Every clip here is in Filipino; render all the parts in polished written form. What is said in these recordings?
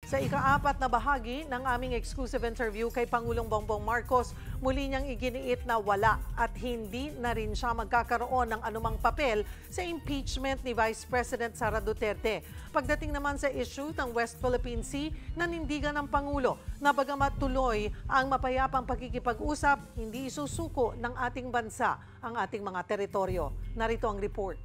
Sa ika-4 na bahagi ng aming exclusive interview kay Pangulong Bongbong Marcos, muli niyang iginiit na wala at hindi na rin siya magkakaroon ng anumang papel sa impeachment ni Vice President Sara Duterte. Pagdating naman sa issue ng West Philippine Sea, nanindigan ng Pangulo na bagamat tuloy ang mapayapang pakikipag-usap, hindi isusuko ng ating bansa ang ating mga teritoryo. Narito ang report.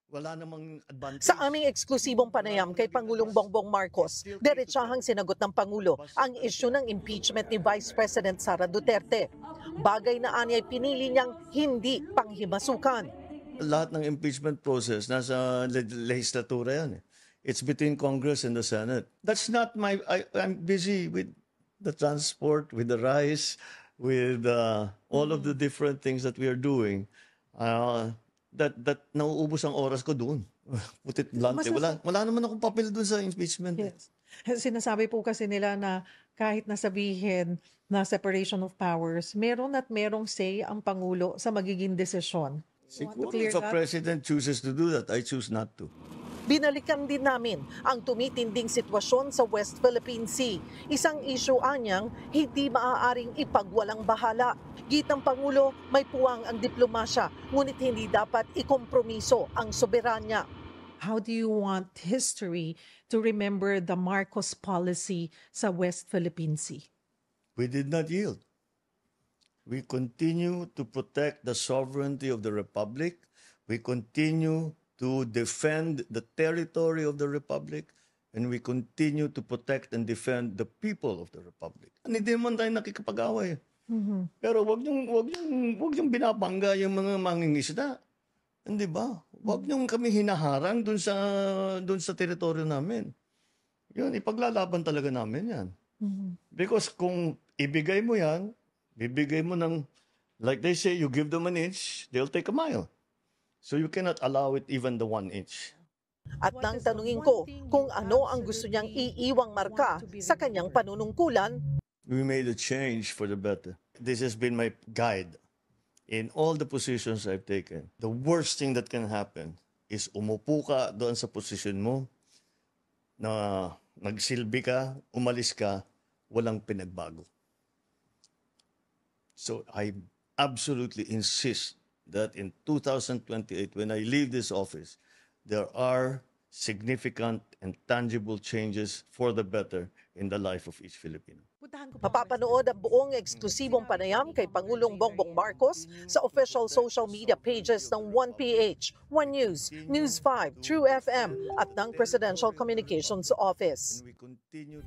Wala namang advantage. Sa aming eksklusibong panayam kay Pangulong Bongbong Marcos, diretsahang sinagot ng Pangulo ang isyu ng impeachment ni Vice President Sara Duterte. Bagay na anya'y pinili niyang hindi panghimasukan. Lahat ng impeachment process nasa legislatura yan. It's between Congress and the Senate. That's not I'm busy with the transport, with the rice, with all of the different things that we are doing. That nauubos ang oras ko doon. Putit blunt. Wala naman akong papel doon sa impeachment. Yes. Sinasabi po kasi nila na kahit nasabihin na separation of powers, meron at merong say ang Pangulo sa magiging desisyon. Siguro if a president chooses to do that, I choose not to. Binalikan din namin ang tumitinding sitwasyon sa West Philippine Sea. Isang issue anyang hindi maaaring ipagwalang bahala. Gitang Pangulo, may puwang ang diplomasya, ngunit hindi dapat ikompromiso ang soberanya. How do you want history to remember the Marcos policy sa West Philippine Sea? We did not yield. We continue to protect the sovereignty of the Republic. We continue to defend the territory of the Republic, and we continue to protect and defend the people of the Republic. Hindi man tayo nakikipag-away. Pero wag yung binabangga yung mga mangingisda. Hindi ba? Wag yung kami hinaharang dun sa teritoryo namin. Yun, ipaglalaban talaga namin yan. Because kung ibigay mo yan, bibigay mo ng, like they say, you give them an inch, they'll take a mile. So you cannot allow it even the 1 inch. At nang tanungin ko kung ano ang gusto niyang iiwang marka sa kanyang panunungkulan, we made a change for the better. This has been my guide in all the positions I've taken. The worst thing that can happen is umupo ka doon sa position mo na nagsilbi ka, umalis ka, walang pinagbago. So I absolutely insist that in 2028, when I leave this office, there are significant and tangible changes for the better in the life of each Filipino. Mapapanood ang buong eksklusibong panayam kay Pangulong Bongbong Marcos sa official social media pages ng 1PH, 1 News, News 5, True FM at ng Presidential Communications Office. And we continue